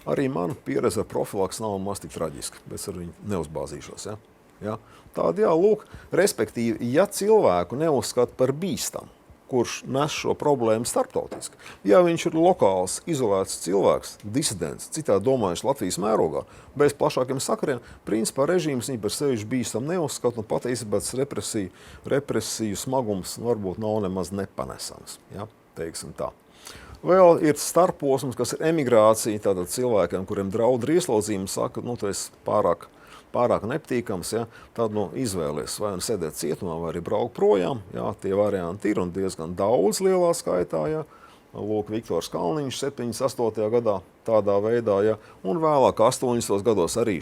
arī mana pieredze ar profilaks nav maz tik traģiska, bet ar viņu neuzbāzīšos. Ja? Ja? Tādi, lūk, respektīvi, ja cilvēku neuzskata par bīstamu, kurš nes šo problēmu starptautiski, ja viņš ir lokāls, izolēts cilvēks, disidents, citādi domājuši Latvijas mērogā, bez plašākiem sakariem, principā režīms viņu par sevišķi bīstam neuzskata, un patiesībā tas represiju smagums varbūt nav nemaz nepanesams, ja? Teiksim tā. Vēl ir starposms, kas ir emigrācija, tātad cilvēkiem, kuriem draud ar ieslodzījumi, saka, tu esi pārāk nepatīkams, ja, tad izvēlies vai nu sēdēt cietumā, vai arī braukt projām. Ja, tie varianti ir un diezgan daudz lielā skaitā. Ja. Lūk, Viktors Kalniņš 78. gadā tādā veidā, ja, un vēlāk 80. gados arī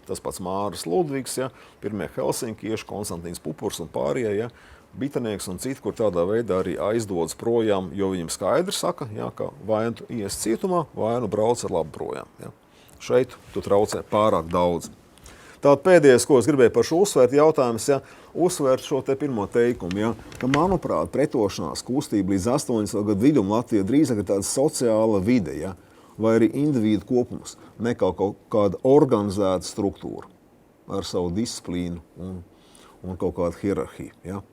tas pats Māris Ludvigs, ja, pirmie helsinkieši, Konstantīns Pupurs un pārējie, ja, bitanieks un citi, kur tādā veidā arī aizdodas projām, jo viņam skaidri saka, ja, ka vai nu ies cietumā, vai nu brauc ar labu projām. Ja. Šeit tu traucē pārāk daudz. Tātad pēdējais, ko es gribēju par šo uzsvērt jautājums, ja, uzsvērt šo te pirmo teikumu, ja, ka, manuprāt, pretošanās kustība līdz 80. gadu vidum Latvijā drīzāk ir tāda sociāla vide, ja, vai arī individu kopums, nekā kaut kāda organizēta struktūra ar savu disciplīnu un kaut kādu hierarhiju. Ja.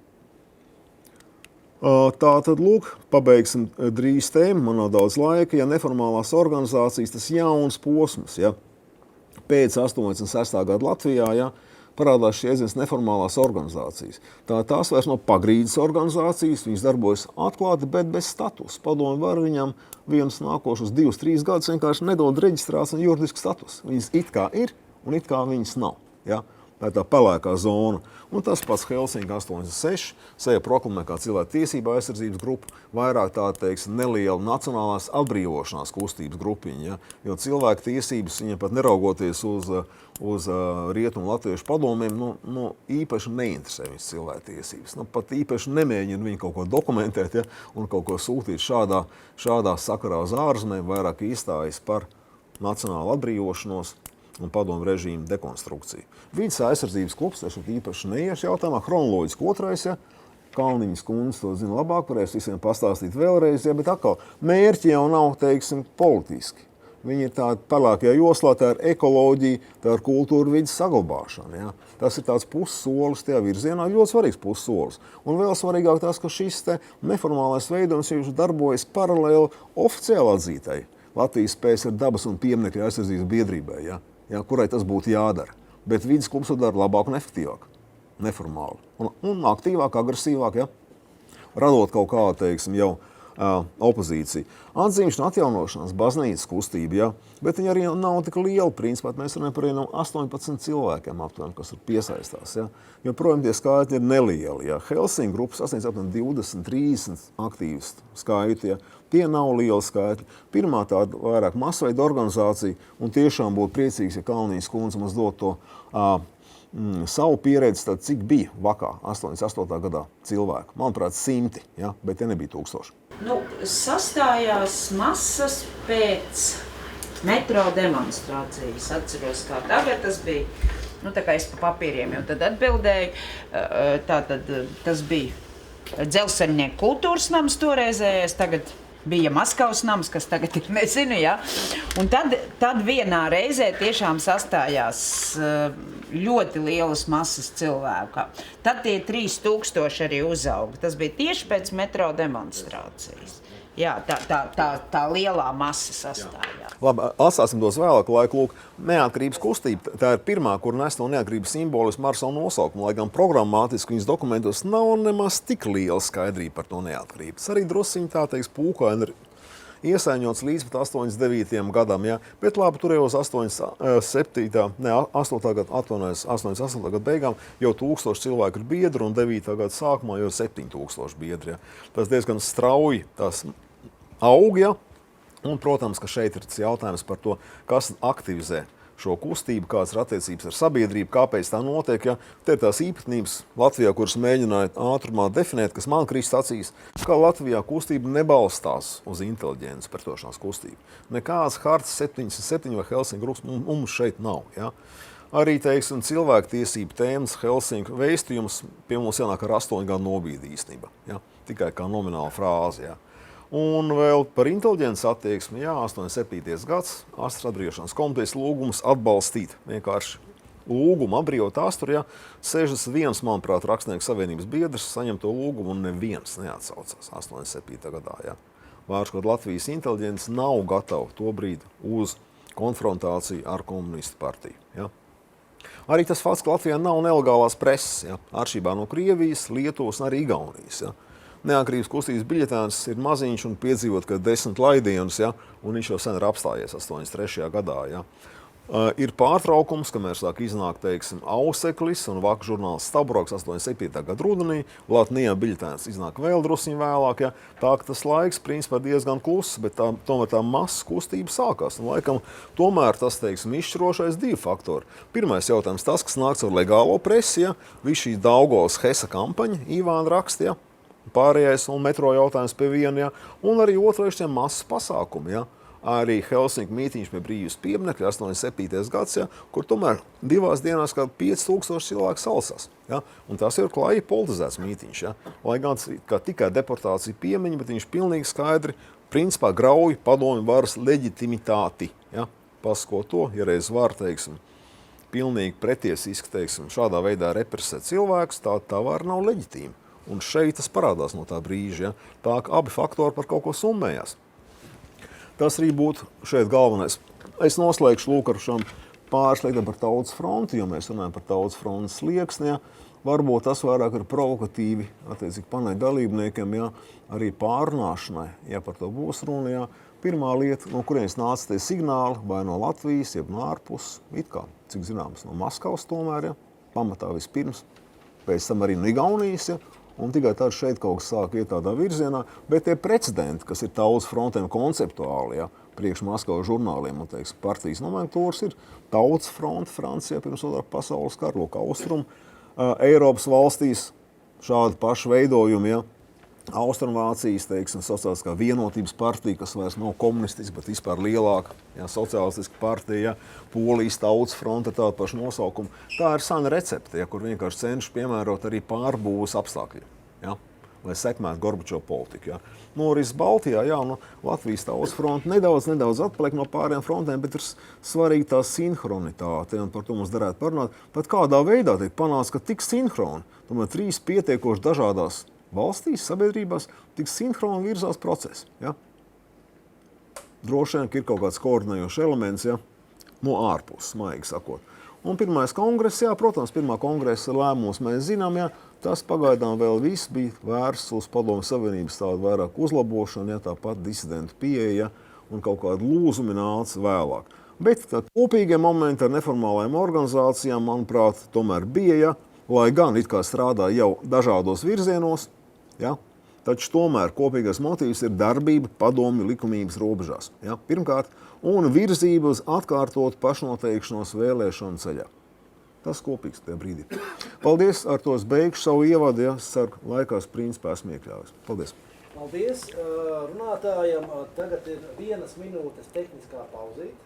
Tātad, lūk, pabeigsim drīz tēmu, man nav daudz laika, ja neformālās organizācijas, tas jauns posms, ja. Pēc 86. gada Latvijā, ja, parādās šie jēdziens neformālās organizācijas. Tās vairs nav pagrīdes organizācijas, viņas darbojas atklāti, bet bez statusa. Padomju var viņam vienus nākošus 2-3 gadus vienkārši nedod reģistrāciju un juridisku statusu. Viņas it kā ir un it kā viņas nav. Ja. Tā ir tā pelēkā zona. Un tas pats Helsinki 86 seja proklamē kā cilvēku tiesību aizsardzības grupa, vairāk tā, teiksim, neliela nacionālās atbrīvošanās kustības grupiņa. Ja? Jo cilvēku tiesības, viņiem pat neraugoties uz rietumu latviešu padomiem, īpaši neinteresē viņas cilvēku tiesības. Pat īpaši nemēģina viņi kaut ko dokumentēt, ja? Un kaut ko sūtīt šādā sakarā uz ārzemēm, vairāk iestājas par nacionālu atbrīvošanos un padomu režīmu dekonstrukciju. Vides aizsardzības klubs, tas īpaši neiešu jautājumā, chronoloģiski otrais, ja, Kalniņas kundze to zina labāk, varēs visiem pastāstīt vēlreiz, ja, bet atkal mērķi jau nav, teiksim, politiski. Viņi ir tādi pelēkajā joslā, tā ir ekoloģija, tā ir kultūra vidas saglabāšana. Ja. Tas ir tāds pussolis tajā virzienā, ļoti svarīgs pussolis. Un vēl svarīgāk tas, ka šis te neformālais veidojums jau darbojas paralēli oficiāli atzītai Latvijas PSR dabas un pieminekļu aizsardzības biedrībai. Ja. Ja, kurai tas būtu jādara. Bet vidas klubs to dara labāk un efektīvāk, neformāli. Un aktīvāk, agresīvāk, ja? Radot kaut kādu, teiksim, jau opozīcija. Atzīšana, atjaunošanās, baznīcas kustība, ja? Bet viņi arī nav tik liela, principā. Mēs runājam par 18 cilvēkiem aptuveni, kas ir piesaistās. Ja? Joprojām tie skaitļi ir nelieli. Ja? Helsinki grupas sasniedz aptuveni 20, 30 aktīvistu skaiti. Ja? Tie nav lieli skaitļi. Pirmā tāda vairāk masveida organizācija, un tiešām būtu priecīgs, ja Kalniņas kundze mums dot to savu pieredzi, tad cik bija vakā 88. gadā cilvēku. Manuprāt, 100, ja? Bet tie nebija 1000. Sastājās masas pēc metro demonstrācijas. Atceros, kā tagad tas bija. Tā kā es pa papīriem jau tad atbildēju. Tātad tas bija Dzelzceļnieku kultūras nams toreizējais, tagad bija Maskavas nams, kas tagad ir, nezinu, ja. Un tad vienā reizē tiešām sastājās ļoti lielas masas cilvēku. Tad tie 3000 arī uzauga. Tas bija tieši pēc metro demonstrācijas. Jā, tā lielā masa sastājās. Labi, atstāsim tos vēlāk laiku. Lūk, neatkarības kustība, tā ir pirmā, kur nes no neatkarības simbolismu ar savu nosaukumu, lai gan programmātiski viņas dokumentos nav nemaz tik liela skaidrība par to neatkarību. Tas arī drusciņi tā teiks pūkaini ir iesaiņots līdz pat 89. gadam, ja? Bet labi, tur jau uz 88. gada beigām jau 1000 cilvēku ir biedri un 9. gada sākumā jau 7000 biedri. Ja? Tas diezgan strauji tas aug, ja? Un, protams, ka šeit ir jautājums par to, kas aktivizē šo kustību, kādas ir attiecības ar sabiedrību, kāpēc tā notiek. Ja? Te ir tās īpatnības Latvijā, kuras mēģināja ātrumā definēt, kas man krist acīs, ka Latvijā kustība nebalstās uz inteliģences pretošanās kustību. Nekādas hartas 77 vai Helsinki grupas mums šeit nav. Ja? Arī, teiksim, cilvēktiesību tēmas Helsinki vēstījums pie mums jānāk ar 8 gadu nobīdi īstenībā. Ja? Tikai kā nomināla frāze. Ja? Un vēl par inteliģences attieksmi, 87. gads, Astras atbrīvošanas komitejas lūgums atbalstīt. Vienkārši lūgumu apbrīvot Astru, 61, manuprāt, Rakstnieku savienības biedrs saņem to lūgumu un neviens neatsaucās 87. gadā. Ja. Vārškot Latvijas inteliģence nav gatava to brīdi uz konfrontāciju ar komunistu partiju. Ja. Arī tas fakts, ka Latvijā nav nelegālās preses, atšķirībā no Krievijas, Lietuvas un arī Igaunijas. Neatkarības kustības biļetēns ir maziņš un piedzīvot, ka 10 laidienus, un viņš jau sen ir apstājies 83. gadā. Ir pārtraukums, kamēr sāk iznākt, teiksim, Auseklis un Vaka žurnāls Stabroks 87. gada rudenī, Latnijā biļetēns iznāk vēl drusciņ vēlāk, tā ka tas laiks, principā, diezgan kluss, bet tomēr tā masas kustība sākās. Un, laikam, tomēr tas, teiksim, izšķirošais 2 faktori. Pirmais jautājums tas, kas nāks ar legālo presi, viss šī Daugavas Hesa kampaņa, Ivāna raksta, pārējais un metro jautājums pie viena, un arī otrais šiem masas pasākumi, Arī Helsinki mītīņš pie brīvības pieminekļa 87. gads, kur tomēr 2 dienās kā 5000 cilvēku salsās. Un tas ir klāji politizēts mītīņš. Lai gan kā tikai deportācija piemiņa, bet viņš pilnīgi skaidri, principā grauj padomju varas leģitimitāti. Pasko to, ja reiz var, teiksim, pilnīgi pretiesiski, teiksim, šādā veidā represēt cilvēkus, tā vara nav leģitīma. Un šeit tas parādās no tā brīža. Tā ka abi faktori par kaut ko summējās. Tas arī būtu šeit galvenais. Es noslēgšu lūk ar šām pāris lietām par Tautas fronti, jo mēs runājam par Tautas frontes slieksni. Varbūt tas vairāk ir provokatīvi, attiecīgi panai dalībniekiem, arī pārunāšanai, par to būs runa. Pirmā lieta, no kurienes nāca tie signāli, vai no Latvijas, jeb no ārpus, it kā, cik zināms, no Maskavas tomēr, pamatā vispirms, pēc tam arī no Igaunijas, un tikai tad šeit kaut kas sāk iet tādā virzienā, bet tie precedenti, kas ir Tautas frontēm konceptuāli, priekš Maskavas žurnāliem un, teiksim, partijas nomenklatūras ir Tautas fronte Francijā pirms 2. pasaules kara, lūk, austrumu, Eiropas valstīs šādi paši veidojumi, Austrumvācijas, teiksim, sociālistiskā vienotības partija, kas vairs nav komunistiska, bet vispār lielāka, sociālistiska partija, Polijas Tautas fronte, tāda paša nosaukuma. Tā ir sena recepte, kur vienkārši cenšas piemērot arī pārbūves apstākļi, lai sekmētu Gorbačova politiku. Noris Baltijā, Latvijas Tautas fronte nedaudz atpaliek no pārējām frontēm, bet ir svarīga tā sinhronitāte, un par to mums derētu parunāt. Pat kādā veidā tiek panāks, ka tik sinhroni, tomēr 3 pietiekoši dažādās valstīs, sabiedrībās, tik sinhroni virzās procesi. Droši vien, ka ir kaut kāds koordinējošs elements, no ārpuses, maigi sakot. Un pirmais kongress, jā, protams, pirmā kongresa lēmums mēs zinām, jā, tas pagaidām vēl viss bija vērsts uz Padomju Savienības tādu vairāk uzlabošanu, jā, tāpat disidentu pieeja un kaut kādu lūzumi nāca vēlāk. Bet tā kopīgie momenti ar neformālajām organizācijām, manuprāt, tomēr bija, ja, lai gan it kā strādā jau dažādos virzienos, ja, taču tomēr kopīgais motīvs ir darbība padomju likumības robežās. Ja, pirmkārt, un virzība uz atkārtotu pašnoteikšanos vēlēšanu ceļā. Tas kopīgs tajā brīdī. Paldies, ar to es beigšu savu ievadu, ja, es ceru, laikās principā esmu iekļāvis. Paldies! Paldies runātājam. Tagad ir 1 minūtes tehniskā pauzīt.